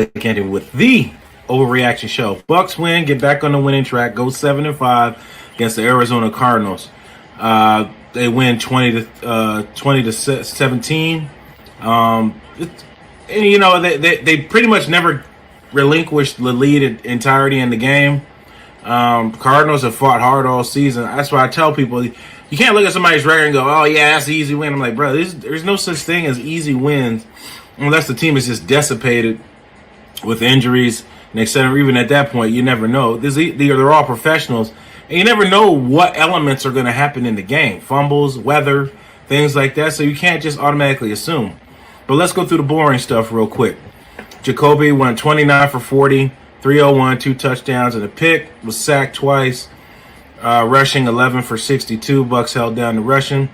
Blake Anthony with the Overreaction Show. Bucs win, get back on the winning track, go 7-5 against the Arizona Cardinals. They win 20-17. They pretty much never relinquished the lead entirety in the game. Cardinals have fought hard all season. That's why I tell people, you can't look at somebody's record and go, oh yeah, that's an easy win. I'm like, bro, there's no such thing as easy wins unless the team is just decimated with injuries and etc. Even at that point, you never know. They're all professionals, and you never know what elements are going to happen in the game. Fumbles, weather, things like that. So you can't just automatically assume. But let's go through the boring stuff real quick. Jacoby went 29 for 40, 301, 2 touchdowns and a pick. Was sacked twice. Rushing 11 for 62. Bucs held down the rushing.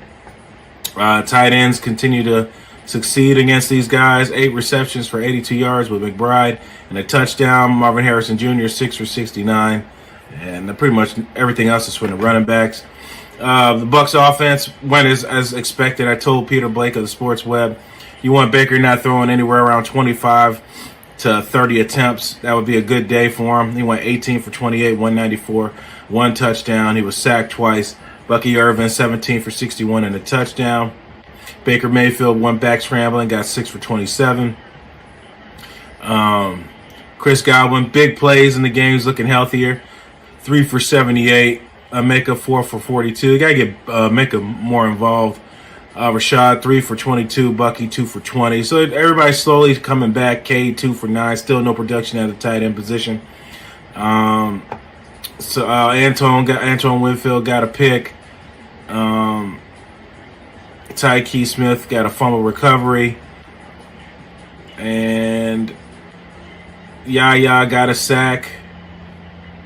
Tight ends continue to succeed against these guys. 8 receptions for 82 yards with McBride and a touchdown. Marvin Harrison Jr. 6 for 69, and pretty much everything else is from the running backs. The Bucs offense went as expected. I told Peter Blake of the Sports Web, you want Baker not throwing anywhere around 25 to 30 attempts. That would be a good day for him. He went 18 for 28, 194, 1 touchdown. He was sacked twice. Bucky Irvin 17 for 61 and a touchdown. Baker Mayfield went back scrambling, got 6 for 27. Chris Godwin, big plays in the game. He's looking healthier. 3 for 78. Micah 4 for 42. You gotta get Micah more involved. Rashad 3 for 22. Bucky 2 for 20. So everybody's slowly coming back. Cade 2 for 9. Still no production at the tight end position. Antoine Winfield got a pick. Tyke Smith got a fumble recovery, and Yaya got a sack,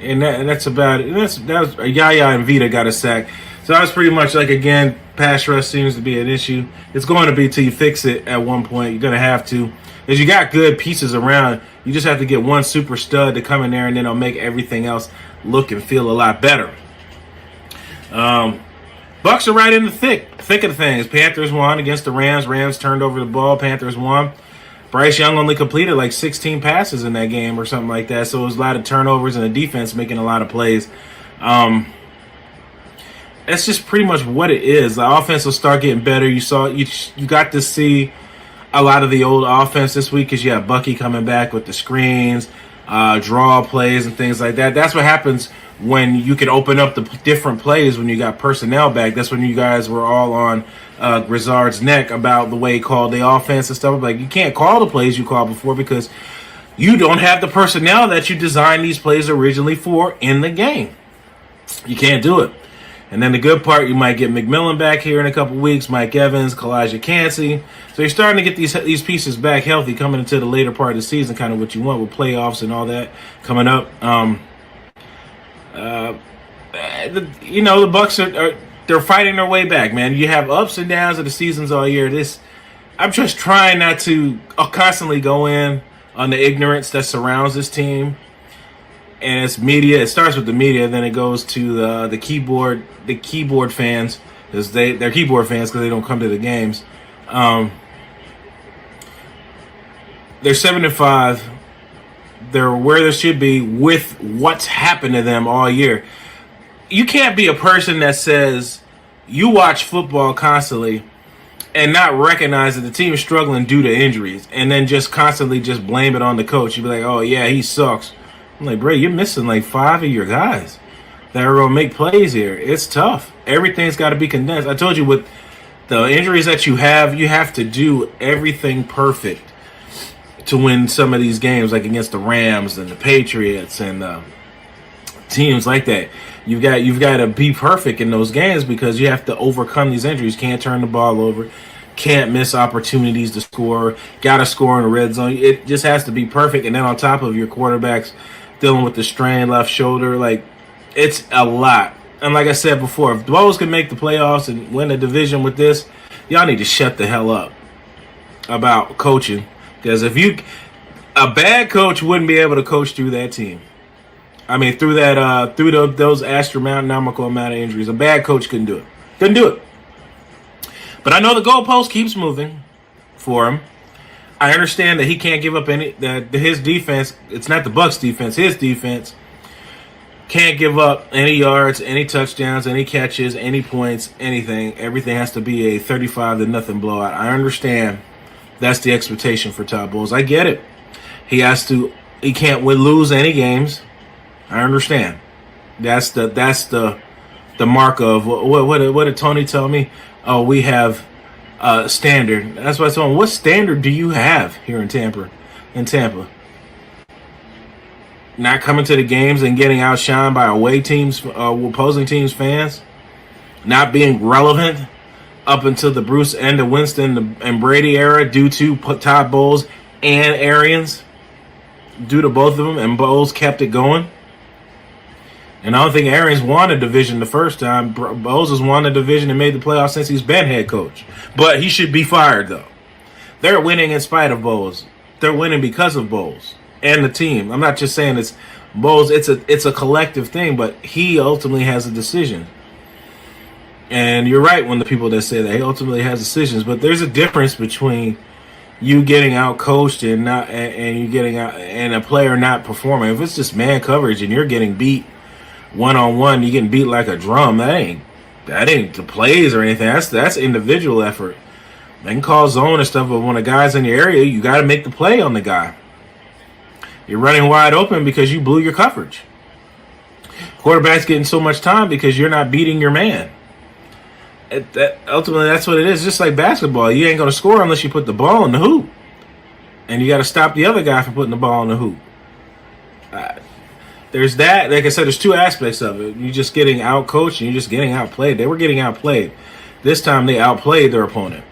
and that's about it. That was Yaya and Vita got a sack. So that was pretty much like, again, pass rush seems to be an issue. It's going to be till you fix it at one point. You're going to have to, because you got good pieces around. You just have to get one super stud to come in there, and then it'll make everything else look and feel a lot better. Bucs are right in the thick of things. Panthers won against the Rams. Rams turned over the ball. Panthers won. Bryce Young only completed like 16 passes in that game or something like that. So it was a lot of turnovers and the defense making a lot of plays. That's just pretty much what it is. The offense will start getting better. You got to see a lot of the old offense this week because you have Bucky coming back with the screens, draw plays and things like that. That's what happens when you can open up the different plays when you got personnel back. That's when you guys were all on Grizzard's neck about the way he called the offense and stuff. Like, you can't call the plays you called before because you don't have the personnel that you designed these plays originally for in the game. You can't do it. And then the good part, you might get McMillan back here in a couple weeks, Mike Evans, Kalijah Cansey. So you're starting to get these pieces back healthy coming into the later part of the season, kind of what you want with playoffs and all that coming up. The Bucs they're fighting their way back, man. You have ups and downs of the seasons all year. I'm just trying not to constantly go in on the ignorance that surrounds this team. And it's media. It starts with the media, then it goes to the keyboard fans, because they're keyboard fans because they don't come to the games. They're 7-5. They're where they should be with what's happened to them all year. You can't be a person that says you watch football constantly and not recognize that the team is struggling due to injuries and then just constantly just blame it on the coach. You'd be like, oh, yeah, he sucks. I'm like, bro, you're missing like 5 of your guys that are going to make plays here. It's tough. Everything's got to be condensed. I told you, with the injuries that you have to do everything perfect to win some of these games, like against the Rams and the Patriots and teams like that. You've got to be perfect in those games because you have to overcome these injuries. Can't turn the ball over. Can't miss opportunities to score. Got to score in the red zone. It just has to be perfect. And then on top of your quarterbacks dealing with the strained left shoulder, like, it's a lot. And like I said before, if the Bulls can make the playoffs and win the division with this, y'all need to shut the hell up about coaching. Because a bad coach wouldn't be able to coach through that team. I mean, through those astronomical amount of injuries. A bad coach couldn't do it. Couldn't do it. But I know the goalpost keeps moving for him. I understand that he can't give up any. That his defense, it's not the Bucs' defense. His defense can't give up any yards, any touchdowns, any catches, any points, anything. Everything has to be a 35-0 blowout. I understand that's the expectation for Todd Bowles. I get it. He can't lose any games. I understand. That's the mark of what did Tony tell me? Oh, we have standard. That's what I told him. What standard do you have here in Tampa? Not coming to the games and getting outshined by away teams, opposing teams' fans. Not being relevant up until the Bruce and the Winston and Brady era due to Todd Bowles and Arians. Due to both of them, and Bowles kept it going. And I don't think Arians won a division the first time. Bowles has won a division and made the playoffs since he's been head coach. But he should be fired, though. They're winning in spite of Bowles. They're winning because of Bowles and the team. I'm not just saying it's Bowles. It's a collective thing, but he ultimately has a decision. And you're right when the people that say that he ultimately has decisions. But there's a difference between you getting out coached and you getting out and a player not performing. If it's just man coverage and you're getting beat 1-on-1, you're getting beat like a drum. That ain't the plays or anything. That's individual effort. They can call zone and stuff, but when a guy's in your area, you got to make the play on the guy. You're running wide open because you blew your coverage. Quarterback's getting so much time because you're not beating your man. Ultimately, that's what it is. Just like basketball, you ain't going to score unless you put the ball in the hoop. And you got to stop the other guy from putting the ball in the hoop. There's that. Like I said, there's two aspects of it. You're just getting out-coached and you're just getting outplayed. They were getting outplayed. This time they outplayed their opponent.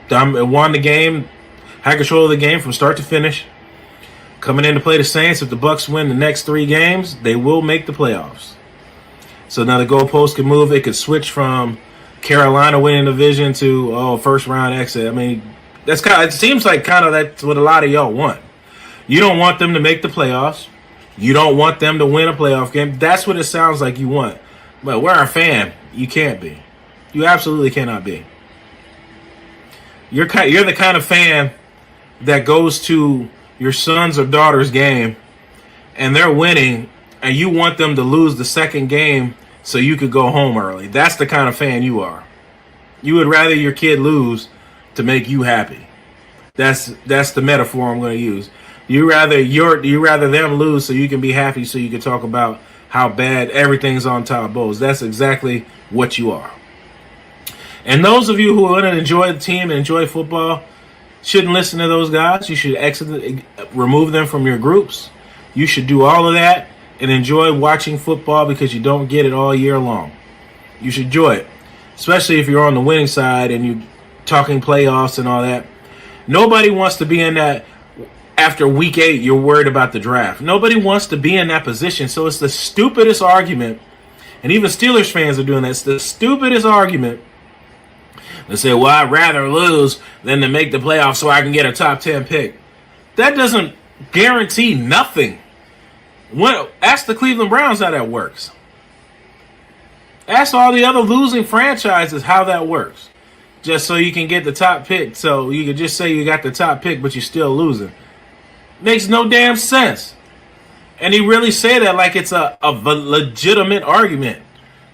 Won the game, had control of the game from start to finish. Coming in to play the Saints, if the Bucs win the next 3 games, they will make the playoffs. So now the goalpost can move. It could switch from Carolina winning the division to first round exit. I mean, it seems like that's what a lot of y'all want. You don't want them to make the playoffs. You don't want them to win a playoff game. That's what it sounds like you want. But we're a fan. You can't be. You absolutely cannot be. You're the kind of fan that goes to your son's or daughter's game and they're winning and you want them to lose the second game so you could go home early. That's the kind of fan you are. You would rather your kid lose to make you happy. That's the metaphor I'm going to use. You rather them lose so you can be happy, so you can talk about how bad everything's on Todd Bowles. That's exactly what you are. And those of you who want to enjoy the team and enjoy football shouldn't listen to those guys. You should remove them from your groups. You should do all of that and enjoy watching football because you don't get it all year long. You should enjoy it, especially if you're on the winning side and you're talking playoffs and all that. Nobody wants to be in that. After week 8, you're worried about the draft. Nobody wants to be in that position. So it's the stupidest argument, and even Steelers fans are doing that. It's the stupidest argument to say, well, I'd rather lose than to make the playoffs so I can get a top 10 pick. That doesn't guarantee nothing. Ask the Cleveland Browns how that works. Ask all the other losing franchises how that works. Just so you can get the top pick. So you can just say you got the top pick, but you're still losing. Makes no damn sense. And he really said that like it's a legitimate argument.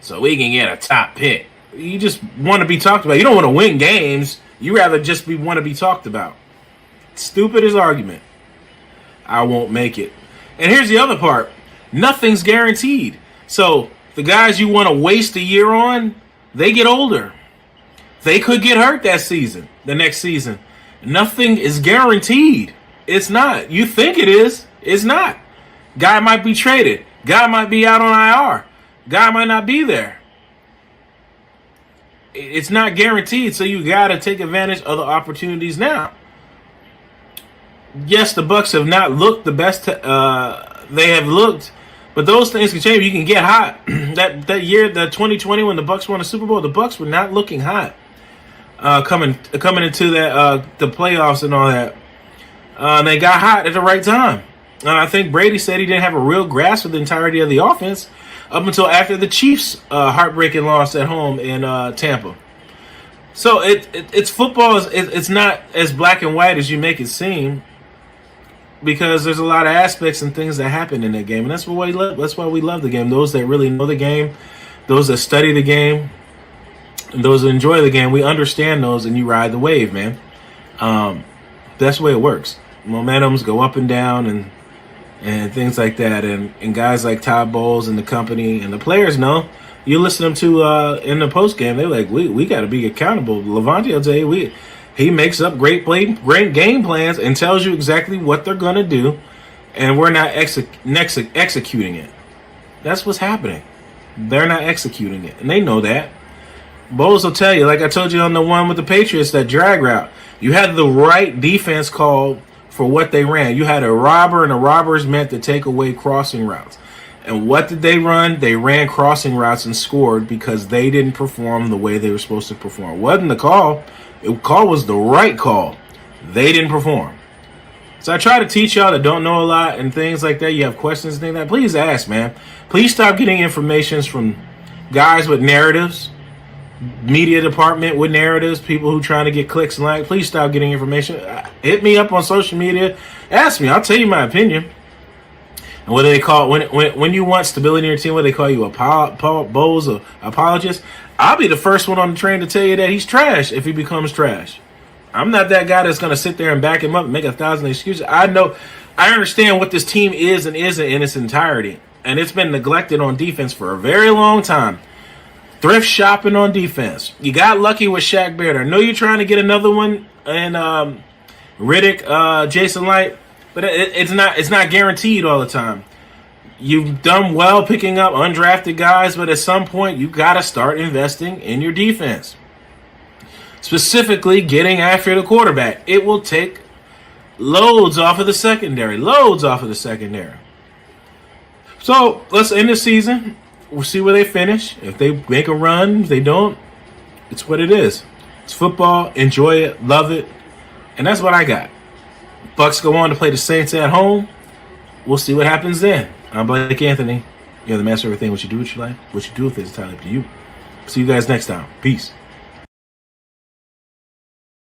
So we can get a top pick. You just want to be talked about. You don't want to win games. You rather just want to be talked about. Stupidest argument. I won't make it. And here's the other part. Nothing's guaranteed. So the guys you want to waste a year on, they get older. They could get hurt the next season. Nothing is guaranteed. It's not. You think it is. It's not. Guy might be traded. Guy might be out on IR. Guy might not be there. It's not guaranteed, so you got to take advantage of the opportunities now. Yes, the Bucs have not looked the best they have looked, but those things can change. You can get hot. that year, the 2020, when the Bucs won the Super Bowl, the Bucs were not looking hot. Coming into the playoffs and all that. They got hot at the right time. I think Brady said he didn't have a real grasp of the entirety of the offense up until after the Chiefs' heartbreaking loss at home in Tampa. So it's football. It's not as black and white as you make it seem, because there's a lot of aspects and things that happen in that game, and that's why we love. That's why we love the game. Those that really know the game, those that study the game, and those that enjoy the game, we understand those, and you ride the wave, man. That's the way it works. Momentums go up and down, and things like that, and guys like Todd Bowles and the company and the players know. You listen to them in the post game, they're like, we got to be accountable. Levante will tell you, he makes up great game plans and tells you exactly what they're going to do, and we're not executing it. That's what's happening. They're not executing it, and they know that. Bowles will tell you, like I told you on the one with the Patriots, that drag route, you had the right defense call for what they ran. You had a robber, and a robber is meant to take away crossing routes. And what did they run? They ran crossing routes and scored because they didn't perform the way they were supposed to perform. It wasn't the call. The call was the right call. They didn't perform. So I try to teach y'all that don't know a lot and things like that. You have questions and things like that. Please ask, man. Please stop getting information from guys with narratives, media department with narratives, people who trying to get clicks and likes. Please stop getting information. Hit me up on social media. Ask me. I'll tell you my opinion. And what do they call when you want stability in your team? What do they call you, a Bowles, or apologist? I'll be the first one on the train to tell you that he's trash if he becomes trash. I'm not that guy that's going to sit there and back him up and make 1,000 excuses. I understand what this team is and isn't in its entirety, and it's been neglected on defense for a very long time. Thrift shopping on defense. You got lucky with Shaq Barrett. I know you're trying to get another one, and Riddick, Jason Light. But it's not guaranteed all the time. You've done well picking up undrafted guys, but at some point you got to start investing in your defense. Specifically, getting after the quarterback. It will take loads off of the secondary. So let's end the season. We'll see where they finish. If they make a run, if they don't, it's what it is. It's football. Enjoy it. Love it. And that's what I got. Bucs go on to play the Saints at home. We'll see what happens then. I'm Blake Anthony. You're the master of everything. What you do with your life, what you do with it is entirely up to you. See you guys next time. Peace.